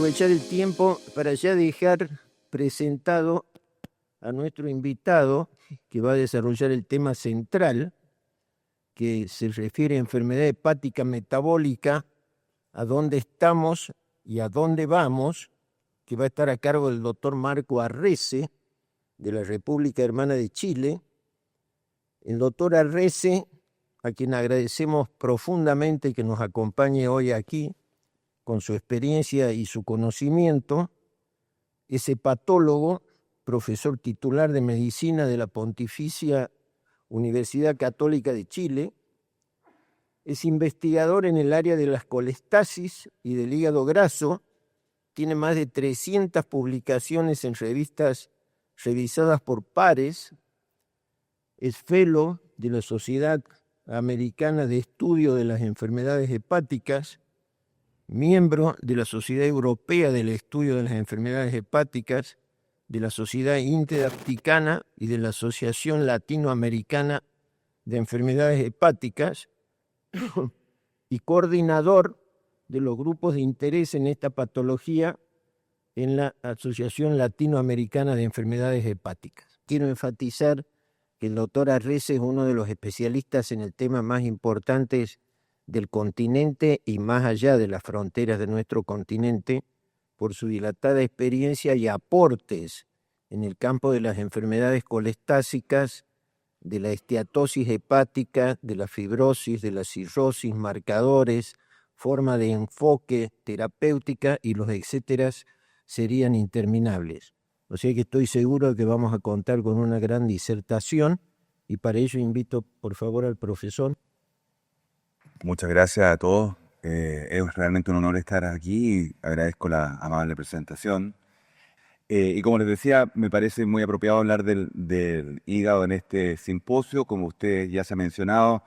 aprovechar el tiempo para ya dejar presentado a nuestro invitado que va a desarrollar el tema central que se refiere a enfermedad hepática metabólica, a dónde estamos y a dónde vamos, que va a estar a cargo del doctor Marco Arrese, de la República Hermana de Chile. El doctor Arrese, a quien agradecemos profundamente que nos acompañe hoy aquí, con su experiencia y su conocimiento, es hepatólogo, profesor titular de medicina de la Pontificia Universidad Católica de Chile, es investigador en el área de las colestasis y del hígado graso, tiene más de 300 publicaciones en revistas revisadas por pares, es fellow de la Sociedad Americana de Estudio de las Enfermedades Hepáticas, miembro de la Sociedad Europea del Estudio de las Enfermedades Hepáticas, de la Sociedad Interamericana y de la Asociación Latinoamericana de Enfermedades Hepáticas y coordinador de los grupos de interés en esta patología en la Asociación Latinoamericana de Enfermedades Hepáticas. Quiero enfatizar que el doctor Arrese es uno de los especialistas en el tema más importantes del continente y más allá de las fronteras de nuestro continente, por su dilatada experiencia y aportes en el campo de las enfermedades colestásicas, de la esteatosis hepática, de la fibrosis, de la cirrosis, marcadores, forma de enfoque terapéutica y los etcéteras serían interminables. O sea que estoy seguro de que vamos a contar con una gran disertación y para ello invito por favor al profesor. Muchas gracias a todos. Es realmente un honor estar aquí y agradezco la amable presentación. Y como les decía, me parece muy apropiado hablar del hígado en este simposio. Como usted ya se ha mencionado,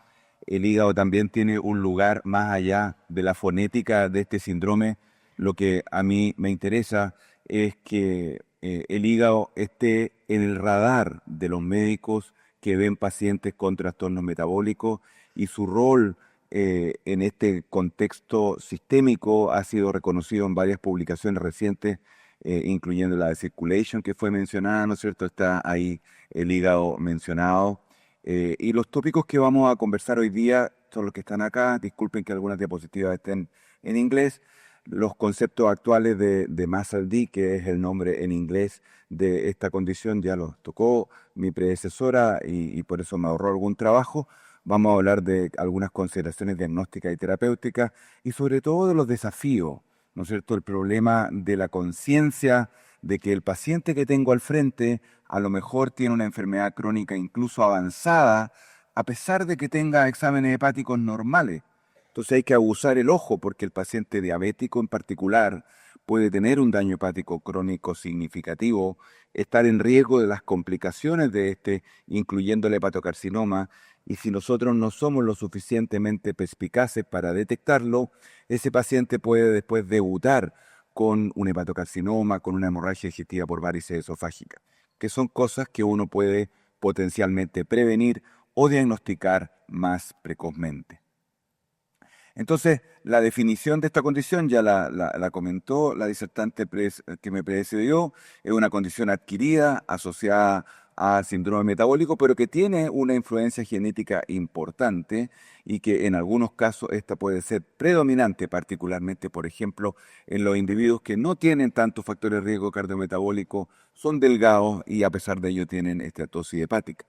el hígado también tiene un lugar más allá de la fonética de este síndrome. Lo que a mí me interesa es que el hígado esté en el radar de los médicos que ven pacientes con trastornos metabólicos y su rol en este contexto sistémico ha sido reconocido en varias publicaciones recientes, incluyendo la de Circulation que fue mencionada, ¿no es cierto? Está ahí el hígado mencionado. Y los tópicos que vamos a conversar hoy día son los que están acá. Disculpen que algunas diapositivas estén en inglés. Los conceptos actuales de MASLD, que es el nombre en inglés de esta condición, ya los tocó mi predecesora y por eso me ahorró algún trabajo. Vamos a hablar de algunas consideraciones diagnósticas y terapéuticas y sobre todo de los desafíos, ¿no es cierto? El problema de la conciencia de que el paciente que tengo al frente a lo mejor tiene una enfermedad crónica incluso avanzada, a pesar de que tenga exámenes hepáticos normales. Entonces hay que abusar el ojo porque el paciente diabético en particular puede tener un daño hepático crónico significativo, estar en riesgo de las complicaciones de este, incluyendo el hepatocarcinoma, y si nosotros no somos lo suficientemente perspicaces para detectarlo, ese paciente puede después debutar con un hepatocarcinoma, con una hemorragia digestiva por varices esofágicas, que son cosas que uno puede potencialmente prevenir o diagnosticar más precozmente. Entonces, la definición de esta condición ya la comentó la disertante que me precedió. Es una condición adquirida asociada a síndrome metabólico, pero que tiene una influencia genética importante y que en algunos casos esta puede ser predominante, particularmente, por ejemplo, en los individuos que no tienen tantos factores de riesgo cardiometabólico, son delgados y a pesar de ello tienen esteatosis hepática.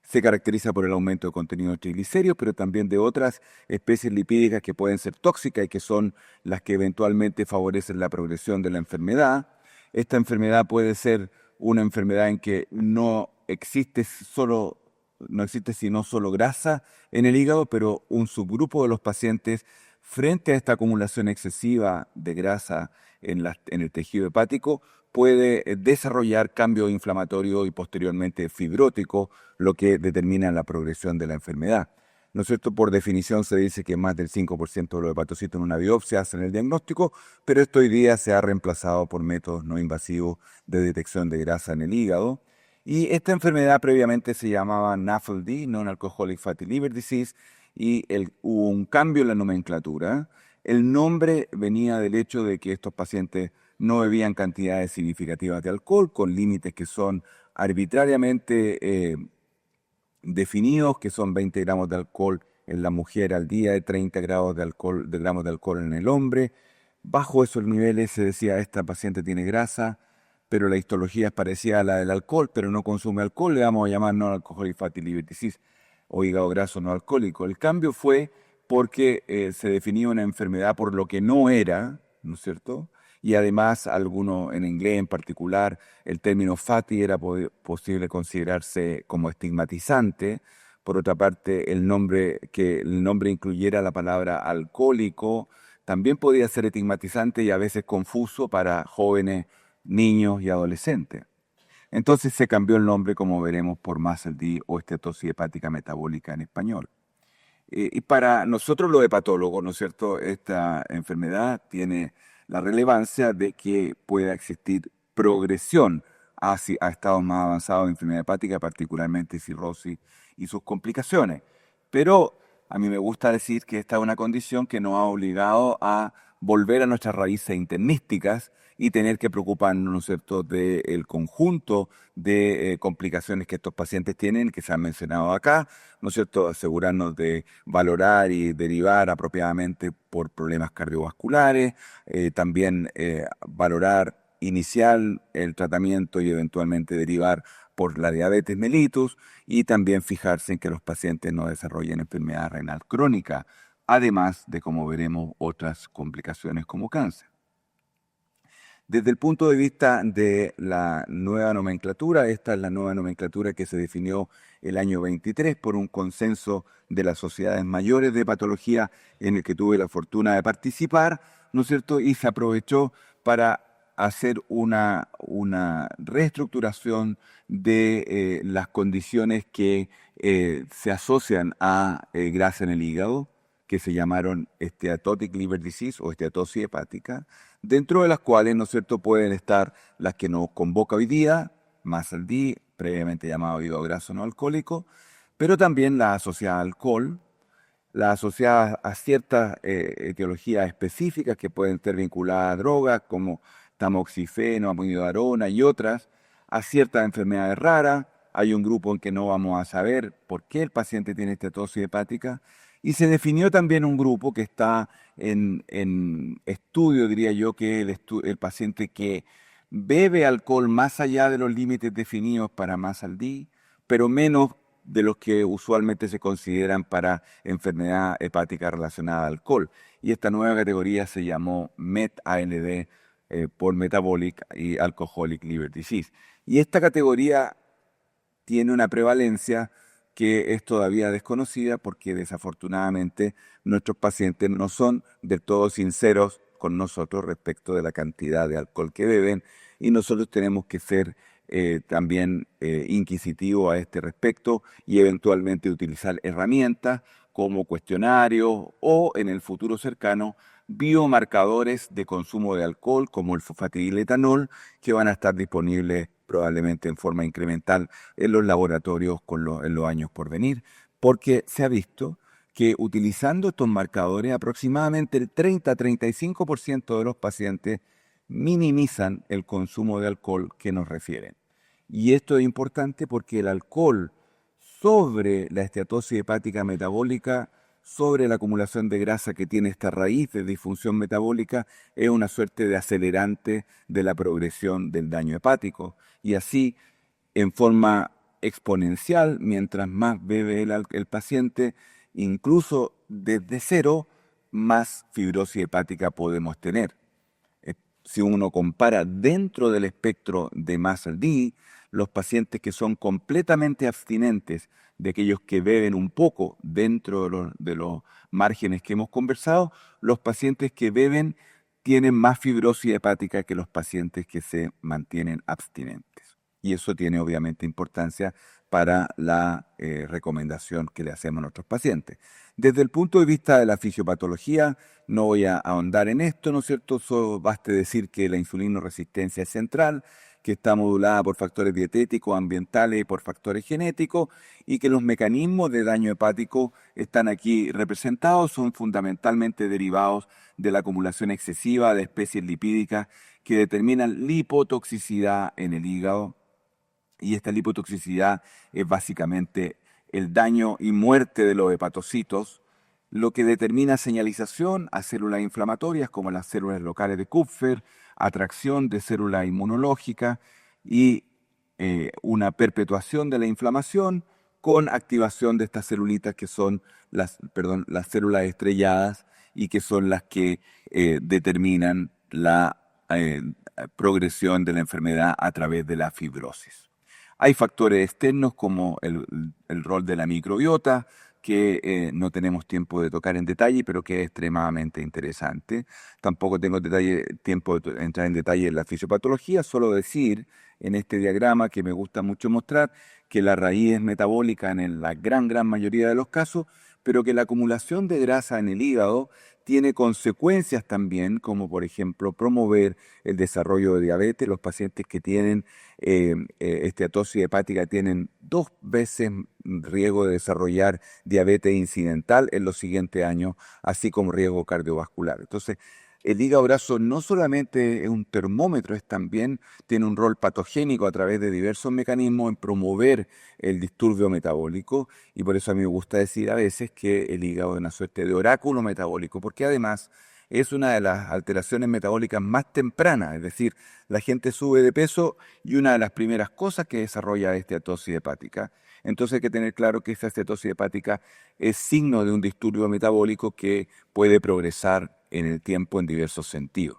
Se caracteriza por el aumento de contenido de triglicéridos, pero también de otras especies lipídicas que pueden ser tóxicas y que son las que eventualmente favorecen la progresión de la enfermedad. Esta enfermedad puede ser una enfermedad en que no existe sino solo grasa en el hígado, pero un subgrupo de los pacientes frente a esta acumulación excesiva de grasa en el tejido hepático puede desarrollar cambio inflamatorio y posteriormente fibrótico, lo que determina la progresión de la enfermedad. ¿No es cierto? Por definición se dice que más del 5% de los hepatocitos en una biopsia hacen el diagnóstico, pero esto hoy día se ha reemplazado por métodos no invasivos de detección de grasa en el hígado. Y esta enfermedad previamente se llamaba NAFLD, Non-Alcoholic Fatty Liver Disease, y hubo un cambio en la nomenclatura. El nombre venía del hecho de que estos pacientes no bebían cantidades significativas de alcohol, con límites que son arbitrariamente definidos, que son 20 gramos de alcohol en la mujer al día y 30 gramos de alcohol en el hombre. Bajo esos niveles se decía, esta paciente tiene grasa, pero la histología es parecida a la del alcohol, pero no consume alcohol, le vamos a llamar non-alcoholic fatty liver disease o hígado graso no alcohólico. El cambio fue porque se definía una enfermedad por lo que no era, ¿no es cierto? Y además, en inglés en particular, el término fatty era posible considerarse como estigmatizante. Por otra parte, que el nombre incluyera la palabra alcohólico también podía ser estigmatizante y a veces confuso para jóvenes, niños y adolescentes. Entonces se cambió el nombre, como veremos, por MASLD o esteatosis hepática metabólica en español. Y para nosotros los hepatólogos, ¿no es cierto?, esta enfermedad tiene la relevancia de que pueda existir progresión a estados más avanzados de enfermedad hepática, particularmente cirrosis y sus complicaciones. Pero a mí me gusta decir que esta es una condición que nos ha obligado a volver a nuestras raíces internísticas y tener que preocuparnos, ¿no es cierto?, del conjunto de complicaciones que estos pacientes tienen, que se han mencionado acá, ¿no es cierto?, asegurarnos de valorar y derivar apropiadamente por problemas cardiovasculares, también valorar, iniciar el tratamiento y eventualmente derivar por la diabetes mellitus y también fijarse en que los pacientes no desarrollen enfermedad renal crónica, además de, como veremos, otras complicaciones como cáncer. Desde el punto de vista de la nueva nomenclatura, esta es la nueva nomenclatura que se definió el año 23 por un consenso de las sociedades mayores de patología en el que tuve la fortuna de participar, ¿no es cierto? Y se aprovechó para hacer una reestructuración de las condiciones que se asocian a grasa en el hígado, que se llamaron steatotic liver disease o esteatosis hepática, dentro de las cuales, ¿no es cierto?, pueden estar las que nos convoca hoy día, MASLD, previamente llamado hígado graso no alcohólico, pero también la asociada al alcohol, la asociada a ciertas etiologías específicas que pueden estar vinculadas a drogas como tamoxifeno, amiodarona y otras, a ciertas enfermedades raras. Hay un grupo en que no vamos a saber por qué el paciente tiene esteatosis hepática. Y se definió también un grupo que está en estudio, diría yo, que es el paciente que bebe alcohol más allá de los límites definidos para MASLD, pero menos de los que usualmente se consideran para enfermedad hepática relacionada al alcohol. Y esta nueva categoría se llamó MET-ALD por Metabolic y Alcoholic Liver Disease. Y esta categoría tiene una prevalencia que es todavía desconocida porque desafortunadamente nuestros pacientes no son del todo sinceros con nosotros respecto de la cantidad de alcohol que beben y nosotros tenemos que ser también inquisitivos a este respecto y eventualmente utilizar herramientas como cuestionarios o en el futuro cercano biomarcadores de consumo de alcohol como el fosfatidiletanol que van a estar disponibles probablemente en forma incremental en los laboratorios en los años por venir, porque se ha visto que utilizando estos marcadores aproximadamente el 30-35% de los pacientes minimizan el consumo de alcohol que nos refieren. Y esto es importante porque el alcohol sobre la esteatosis hepática metabólica, sobre la acumulación de grasa que tiene esta raíz de disfunción metabólica, es una suerte de acelerante de la progresión del daño hepático. Y así, en forma exponencial, mientras más bebe el paciente, incluso desde cero, más fibrosis hepática podemos tener. Si uno compara dentro del espectro de MASLD, los pacientes que son completamente abstinentes de aquellos que beben un poco dentro de los márgenes que hemos conversado, los pacientes que beben tienen más fibrosis hepática que los pacientes que se mantienen abstinentes. Y eso tiene obviamente importancia para la recomendación que le hacemos a nuestros pacientes. Desde el punto de vista de la fisiopatología, no voy a ahondar en esto, ¿no es cierto? Solo baste decir que la insulinoresistencia es central, que está modulada por factores dietéticos, ambientales y por factores genéticos, y que los mecanismos de daño hepático están aquí representados, son fundamentalmente derivados de la acumulación excesiva de especies lipídicas que determinan lipotoxicidad en el hígado, y esta lipotoxicidad es básicamente el daño y muerte de los hepatocitos, lo que determina señalización a células inflamatorias como las células locales de Kupffer, atracción de células inmunológicas y una perpetuación de la inflamación con activación de estas celulitas que son las células estrelladas y que son las que determinan la progresión de la enfermedad a través de la fibrosis. Hay factores externos como el rol de la microbiota, que no tenemos tiempo de tocar en detalle, pero que es extremadamente interesante. Tampoco tengo tiempo de entrar en detalle en la fisiopatología, solo decir en este diagrama que me gusta mucho mostrar que la raíz es metabólica en la gran mayoría de los casos, pero que la acumulación de grasa en el hígado tiene consecuencias también, como por ejemplo promover el desarrollo de diabetes. Los pacientes que tienen esteatosis hepática tienen 2 veces riesgo de desarrollar diabetes incidental en los siguientes años, así como riesgo cardiovascular. Entonces, el hígado graso no solamente es un termómetro, también tiene un rol patogénico a través de diversos mecanismos en promover el disturbio metabólico, y por eso a mí me gusta decir a veces que el hígado es una suerte de oráculo metabólico, porque además es una de las alteraciones metabólicas más tempranas, es decir, la gente sube de peso y una de las primeras cosas que desarrolla es esteatosis hepática. Entonces hay que tener claro que esta esteatosis hepática es signo de un disturbio metabólico que puede progresar en el tiempo en diversos sentidos.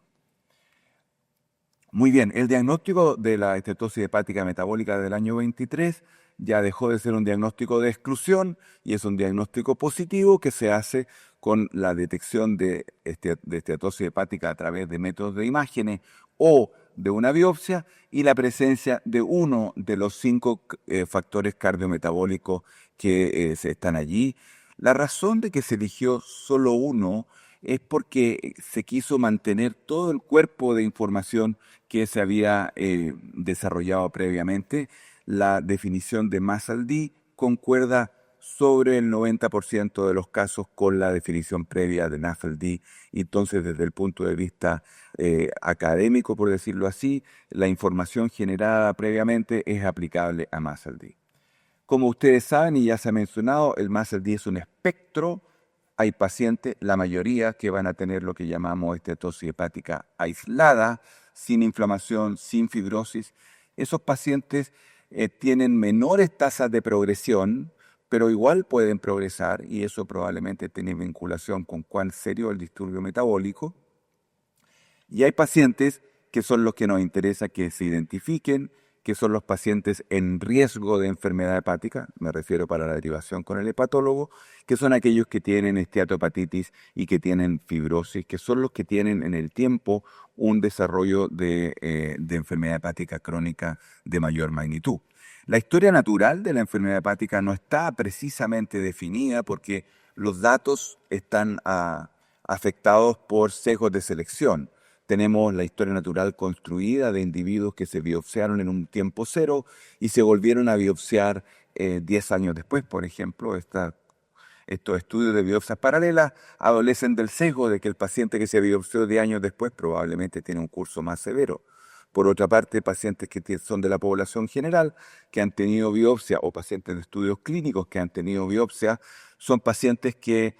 Muy bien, el diagnóstico de la esteatosis hepática metabólica del año 23 ya dejó de ser un diagnóstico de exclusión y es un diagnóstico positivo que se hace con la detección de esteatosis hepática a través de métodos de imágenes o de una biopsia y la presencia de uno de los 5 factores cardiometabólicos que están allí. La razón de que se eligió solo uno es porque se quiso mantener todo el cuerpo de información que se había desarrollado previamente. La definición de MASLD concuerda sobre el 90% de los casos con la definición previa de NAFLD. Entonces, desde el punto de vista académico, por decirlo así, la información generada previamente es aplicable a MASLD. Como ustedes saben y ya se ha mencionado, el MASLD es un espectro. Hay pacientes, la mayoría, que van a tener lo que llamamos esteatosis hepática aislada, sin inflamación, sin fibrosis. Esos pacientes tienen menores tasas de progresión, pero igual pueden progresar y eso probablemente tiene vinculación con cuán serio es el disturbio metabólico. Y hay pacientes que son los que nos interesa que se identifiquen, que son los pacientes en riesgo de enfermedad hepática, me refiero para la derivación con el hepatólogo, que son aquellos que tienen esteatohepatitis y que tienen fibrosis, que son los que tienen en el tiempo un desarrollo de enfermedad hepática crónica de mayor magnitud. La historia natural de la enfermedad hepática no está precisamente definida porque los datos están afectados por sesgos de selección. Tenemos la historia natural construida de individuos que se biopsiaron en un tiempo cero y se volvieron a biopsiar 10 años después, por ejemplo. Estos estudios de biopsias paralelas adolecen del sesgo de que el paciente que se biopsió 10 años después probablemente tiene un curso más severo. Por otra parte, pacientes que son de la población general, que han tenido biopsia, o pacientes de estudios clínicos que han tenido biopsia, son pacientes que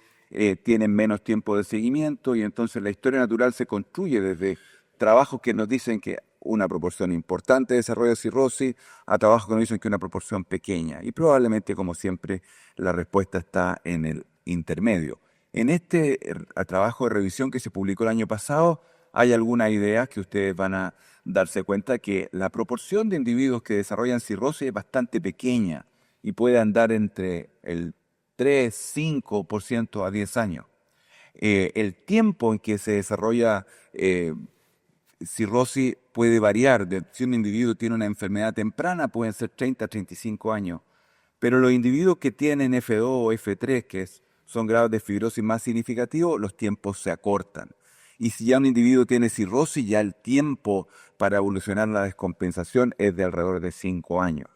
tienen menos tiempo de seguimiento, y entonces la historia natural se construye desde trabajos que nos dicen que una proporción importante desarrolla cirrosis a trabajos que nos dicen que una proporción pequeña. Y probablemente, como siempre, la respuesta está en el intermedio. En este trabajo de revisión que se publicó el año pasado, hay algunas ideas que ustedes van a darse cuenta que la proporción de individuos que desarrollan cirrosis es bastante pequeña y puede andar entre el 3-5% a 10 años. El tiempo en que se desarrolla cirrosis puede variar. Si un individuo tiene una enfermedad temprana, pueden ser 30-35 años. Pero los individuos que tienen F2 o F3, son grados de fibrosis más significativos, los tiempos se acortan. Y si ya un individuo tiene cirrosis, ya el tiempo para evolucionar la descompensación es de alrededor de 5 años.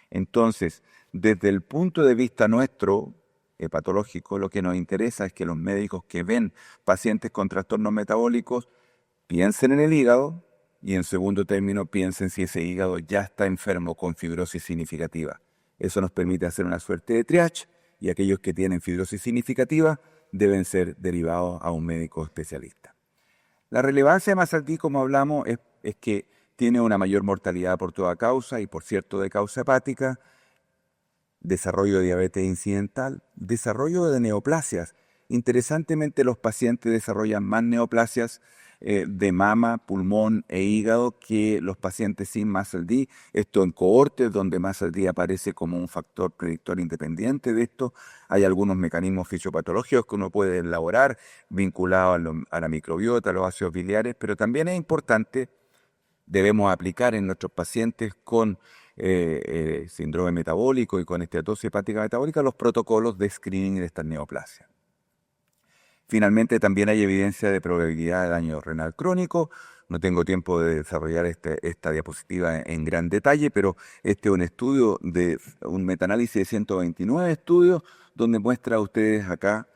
Entonces, desde el punto de vista nuestro, hepatológico, lo que nos interesa es que los médicos que ven pacientes con trastornos metabólicos piensen en el hígado y en segundo término piensen si ese hígado ya está enfermo con fibrosis significativa. Eso nos permite hacer una suerte de triage y aquellos que tienen fibrosis significativa deben ser derivados a un médico especialista. La relevancia de MASLD, como hablamos, es que tiene una mayor mortalidad por toda causa y por cierto de causa hepática, desarrollo de diabetes incidental, desarrollo de neoplasias. Interesantemente, los pacientes desarrollan más neoplasias de mama, pulmón e hígado que los pacientes sin MASLD. Esto en cohortes donde MASLD aparece como un factor predictor independiente de esto. Hay algunos mecanismos fisiopatológicos que uno puede elaborar vinculados a la microbiota, a los ácidos biliares, pero también es importante, debemos aplicar en nuestros pacientes con síndrome metabólico y con esteatosis hepática metabólica los protocolos de screening de estas neoplasias. Finalmente, también hay evidencia de probabilidad de daño renal crónico. No tengo tiempo de desarrollar esta diapositiva en gran detalle, pero este es un estudio de un metaanálisis de 129 estudios donde muestra a ustedes acá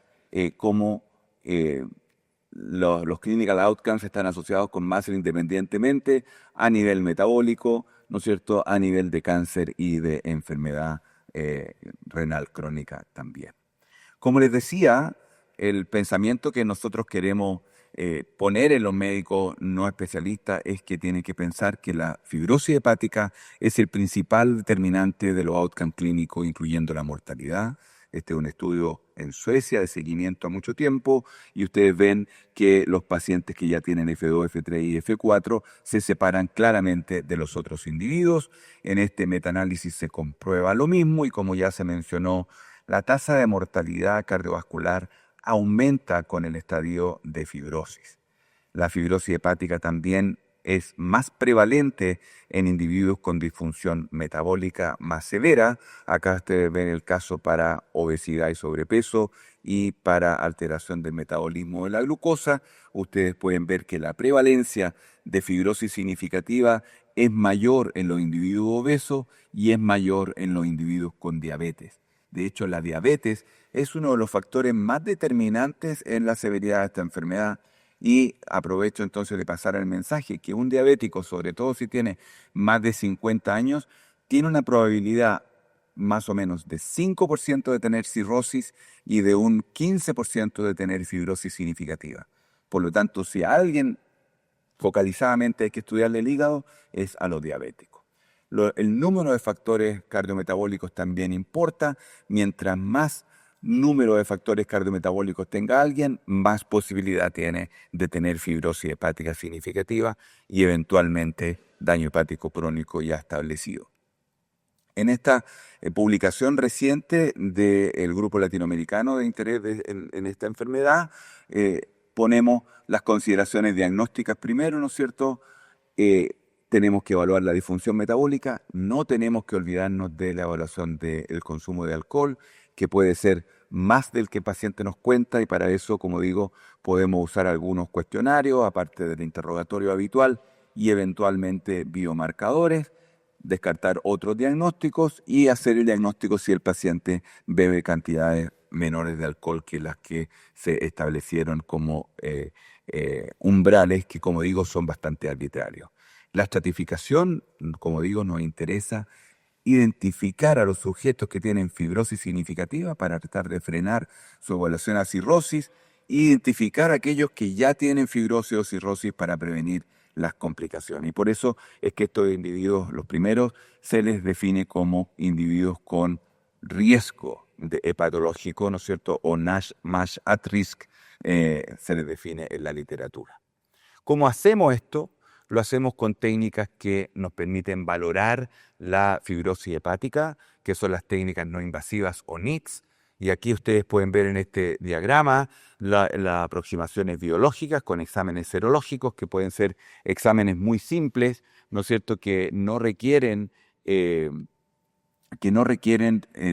cómo los clinical outcomes están asociados con MASLD independientemente a nivel metabólico, ¿no es cierto?, a nivel de cáncer y de enfermedad renal crónica también. Como les decía, el pensamiento que nosotros queremos poner en los médicos no especialistas es que tienen que pensar que la fibrosis hepática es el principal determinante de los outcomes clínicos, incluyendo la mortalidad. Este es un estudio en Suecia de seguimiento a mucho tiempo y ustedes ven que los pacientes que ya tienen F2, F3 y F4 se separan claramente de los otros individuos. En este metaanálisis se comprueba lo mismo y como ya se mencionó, la tasa de mortalidad cardiovascular aumenta con el estadio de fibrosis. La fibrosis hepática también es más prevalente en individuos con disfunción metabólica más severa. Acá ustedes ven el caso para obesidad y sobrepeso y para alteración del metabolismo de la glucosa. Ustedes pueden ver que la prevalencia de fibrosis significativa es mayor en los individuos obesos y es mayor en los individuos con diabetes. De hecho, la diabetes es uno de los factores más determinantes en la severidad de esta enfermedad. Y aprovecho entonces de pasar el mensaje que un diabético, sobre todo si tiene más de 50 años, tiene una probabilidad más o menos de 5% de tener cirrosis y de un 15% de tener fibrosis significativa. Por lo tanto, si a alguien focalizadamente hay que estudiarle el hígado, es a los diabéticos. El número de factores cardiometabólicos también importa. Mientras más número de factores cardiometabólicos tenga alguien, más posibilidad tiene de tener fibrosis hepática significativa y eventualmente daño hepático crónico ya establecido. En esta publicación reciente del Grupo Latinoamericano de Interés en esta enfermedad, ponemos las consideraciones diagnósticas primero, ¿no es cierto? Tenemos que evaluar la disfunción metabólica, no tenemos que olvidarnos de la evaluación del consumo de alcohol, que puede ser más del que el paciente nos cuenta y para eso, como digo, podemos usar algunos cuestionarios, aparte del interrogatorio habitual y eventualmente biomarcadores, descartar otros diagnósticos y hacer el diagnóstico si el paciente bebe cantidades menores de alcohol que las que se establecieron como umbrales que, como digo, son bastante arbitrarios. La estratificación, como digo, nos interesa identificar a los sujetos que tienen fibrosis significativa para tratar de frenar su evolución a cirrosis, identificar a aquellos que ya tienen fibrosis o cirrosis para prevenir las complicaciones. Y por eso es que estos individuos, los primeros, se les define como individuos con riesgo de hepatológico, ¿no es cierto? O NASH at risk, se les define en la literatura. ¿Cómo hacemos esto? Lo hacemos con técnicas que nos permiten valorar la fibrosis hepática, que son las técnicas no invasivas o NITS. Y aquí ustedes pueden ver en este diagrama las aproximaciones biológicas con exámenes serológicos, que pueden ser exámenes muy simples, ¿no es cierto?, que no requieren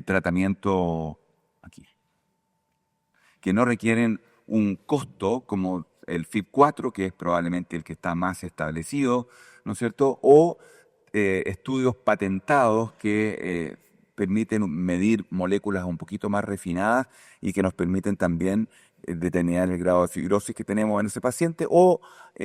tratamiento aquí, que no requieren un costo como el FIB-4, que es probablemente el que está más establecido, ¿no es cierto? O estudios patentados que permiten medir moléculas un poquito más refinadas y que nos permiten también determinar el grado de fibrosis que tenemos en ese paciente, o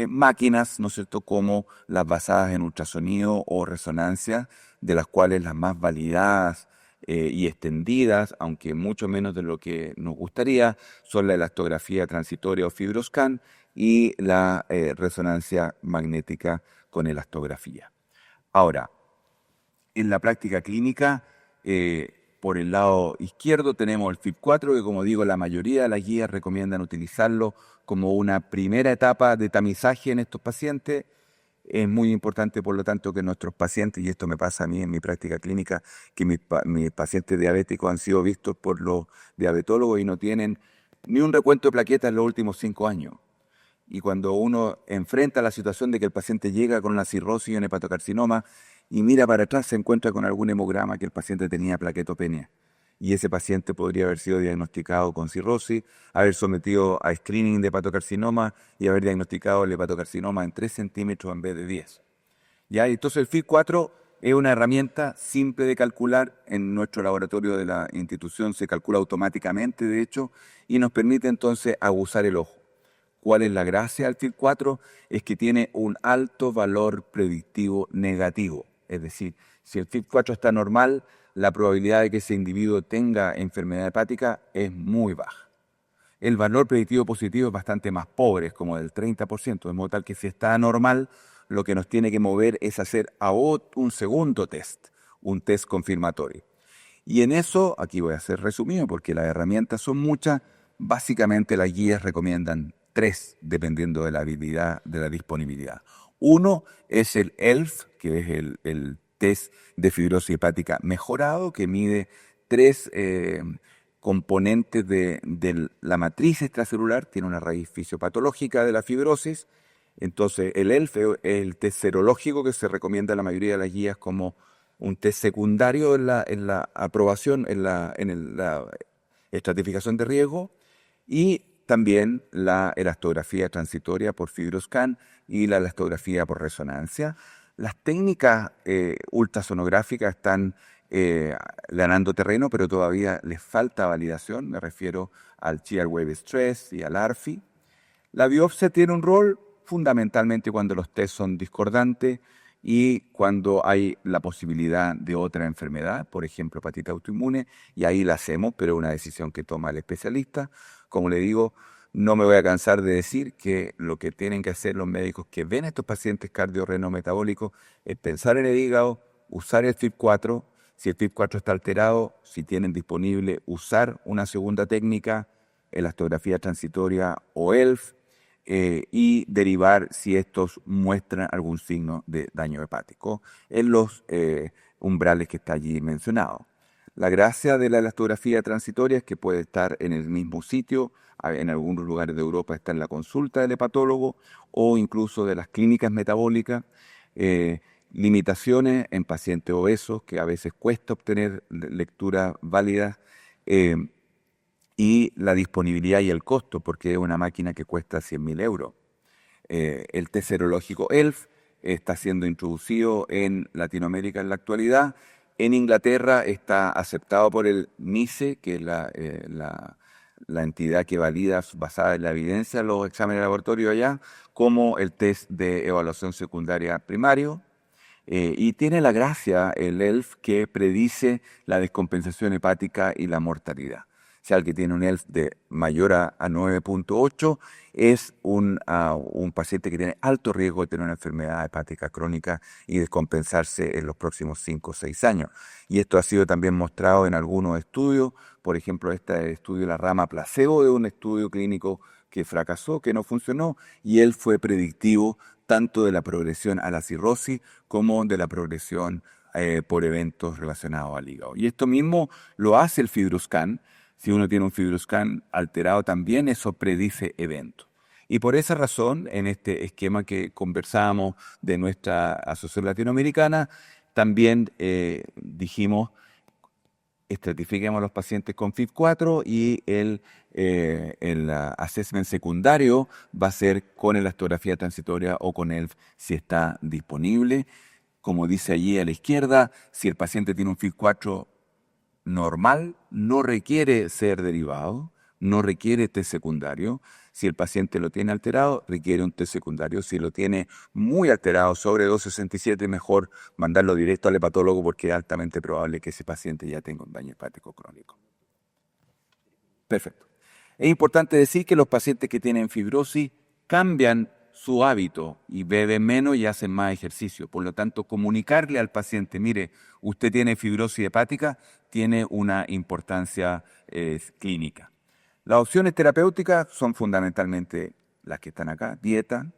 máquinas, ¿no es cierto?, como las basadas en ultrasonido o resonancia, de las cuales las más validadas y extendidas, aunque mucho menos de lo que nos gustaría, son la elastografía transitoria o FibroScan y la resonancia magnética con elastografía. Ahora, en la práctica clínica, por el lado izquierdo tenemos el FIB-4, que como digo, la mayoría de las guías recomiendan utilizarlo como una primera etapa de tamizaje en estos pacientes. Es muy importante, por lo tanto, que nuestros pacientes, y esto me pasa a mí en mi práctica clínica, que mis pacientes diabéticos han sido vistos por los diabetólogos y no tienen ni un recuento de plaquetas en los últimos 5 años. Y cuando uno enfrenta la situación de que el paciente llega con una cirrosis y un hepatocarcinoma y mira para atrás, se encuentra con algún hemograma que el paciente tenía plaquetopenia. Y ese paciente podría haber sido diagnosticado con cirrosis, haber sometido a screening de hepatocarcinoma y haber diagnosticado el hepatocarcinoma en 3 centímetros en vez de 10. ¿Ya? Entonces el FIB-4 es una herramienta simple de calcular. En nuestro laboratorio de la institución se calcula automáticamente, de hecho, y nos permite entonces aguzar el ojo. ¿Cuál es la gracia del FIB-4? Es que tiene un alto valor predictivo negativo. Es decir, si el FIB-4 está normal, la probabilidad de que ese individuo tenga enfermedad hepática es muy baja. El valor predictivo positivo es bastante más pobre, es como del 30%, de modo tal que si está anormal, lo que nos tiene que mover es hacer un segundo test, un test confirmatorio. Y en eso, aquí voy a hacer resumido porque las herramientas son muchas, básicamente las guías recomiendan 3, dependiendo de la habilidad, de la disponibilidad. Uno es el ELF, que es el test de fibrosis hepática mejorado, que mide 3 componentes de la matriz extracelular, tiene una raíz fisiopatológica de la fibrosis. Entonces, el ELF es el test serológico que se recomienda en la mayoría de las guías como un test secundario en la aprobación, en la estratificación de riesgo, y también la elastografía transitoria por FibroScan y la elastografía por resonancia. Las técnicas ultrasonográficas están ganando terreno, pero todavía les falta validación. Me refiero al Shear Wave Stress y al ARFI. La biopsia tiene un rol fundamentalmente cuando los test son discordantes y cuando hay la posibilidad de otra enfermedad, por ejemplo, hepatitis autoinmune, y ahí la hacemos, pero es una decisión que toma el especialista. Como le digo, no me voy a cansar de decir que lo que tienen que hacer los médicos que ven a estos pacientes cardiorrenometabólicos es pensar en el hígado, usar el FIB-4, si el FIB-4 está alterado, si tienen disponible, usar una segunda técnica, elastografía transitoria o ELF, y derivar si estos muestran algún signo de daño hepático en los umbrales que está allí mencionado. La gracia de la elastografía transitoria es que puede estar en el mismo sitio, en algunos lugares de Europa está en la consulta del hepatólogo o incluso de las clínicas metabólicas. Limitaciones en pacientes obesos, que a veces cuesta obtener lecturas válidas, y la disponibilidad y el costo, porque es una máquina que cuesta 100.000 euros. El test serológico ELF está siendo introducido en Latinoamérica en la actualidad. En Inglaterra está aceptado por el NICE, que es la entidad que valida basada en la evidencia los exámenes de laboratorio allá, como el test de evaluación secundaria primario. Y tiene la gracia el ELF que predice la descompensación hepática y la mortalidad. Si alguien tiene un ELF de mayor a 9.8, es un paciente que tiene alto riesgo de tener una enfermedad hepática crónica y descompensarse en los próximos 5 o 6 años. Y esto ha sido también mostrado en algunos estudios. Por ejemplo, este estudio, la rama placebo, de un estudio clínico que fracasó, que no funcionó, y él fue predictivo tanto de la progresión a la cirrosis como de la progresión por eventos relacionados al hígado. Y esto mismo lo hace el FibroScan. Si uno tiene un FibroScan alterado también, eso predice eventos. Y por esa razón, en este esquema que conversábamos de nuestra asociación latinoamericana, también dijimos, estratifiquemos a los pacientes con FIB-4 y el assessment secundario va a ser con elastografía transitoria o con ELF si está disponible. Como dice allí a la izquierda, si el paciente tiene un FIB-4 normal, no requiere ser derivado, no requiere test secundario. Si el paciente lo tiene alterado, requiere un test secundario. Si lo tiene muy alterado, sobre 267, mejor mandarlo directo al hepatólogo porque es altamente probable que ese paciente ya tenga un daño hepático crónico. Perfecto. Es importante decir que los pacientes que tienen fibrosis cambian su hábito y beben menos y hacen más ejercicio. Por lo tanto, comunicarle al paciente, mire, usted tiene fibrosis hepática, tiene una importancia clínica. Las opciones terapéuticas son fundamentalmente las que están acá: dieta,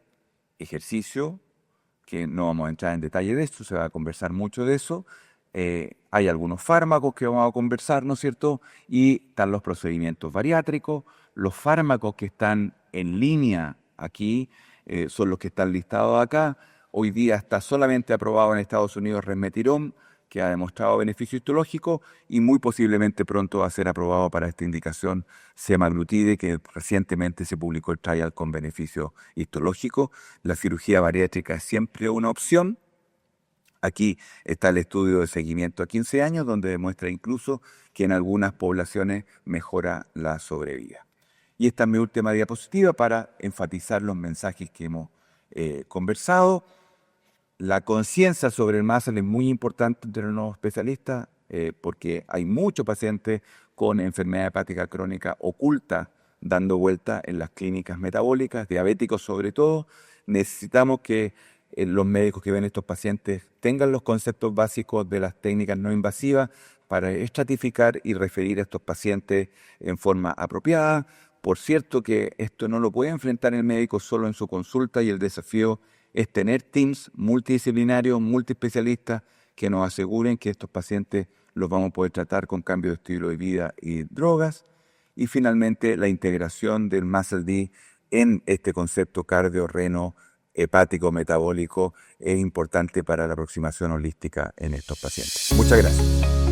ejercicio, que no vamos a entrar en detalle de esto, se va a conversar mucho de eso. Hay algunos fármacos que vamos a conversar, ¿no es cierto? Y están los procedimientos bariátricos. Los fármacos que están en línea aquí son los que están listados acá. Hoy día está solamente aprobado en Estados Unidos Resmetirom, que ha demostrado beneficio histológico, y muy posiblemente pronto va a ser aprobado para esta indicación semaglutide, que recientemente se publicó el trial con beneficio histológico. La cirugía bariátrica es siempre una opción. Aquí está el estudio de seguimiento a 15 años, donde demuestra incluso que en algunas poblaciones mejora la sobrevida. Y esta es mi última diapositiva para enfatizar los mensajes que hemos conversado. La conciencia sobre el MASL es muy importante entre los nuevos especialistas porque hay muchos pacientes con enfermedad hepática crónica oculta dando vuelta en las clínicas metabólicas, diabéticos sobre todo. Necesitamos que los médicos que ven estos pacientes tengan los conceptos básicos de las técnicas no invasivas para estratificar y referir a estos pacientes en forma apropiada. Por cierto que esto no lo puede enfrentar el médico solo en su consulta, y el desafío es tener teams multidisciplinarios, multiespecialistas que nos aseguren que estos pacientes los vamos a poder tratar con cambio de estilo de vida y drogas. Y finalmente la integración del MASLD en este concepto cardio-reno hepático metabólico es importante para la aproximación holística en estos pacientes. Muchas gracias.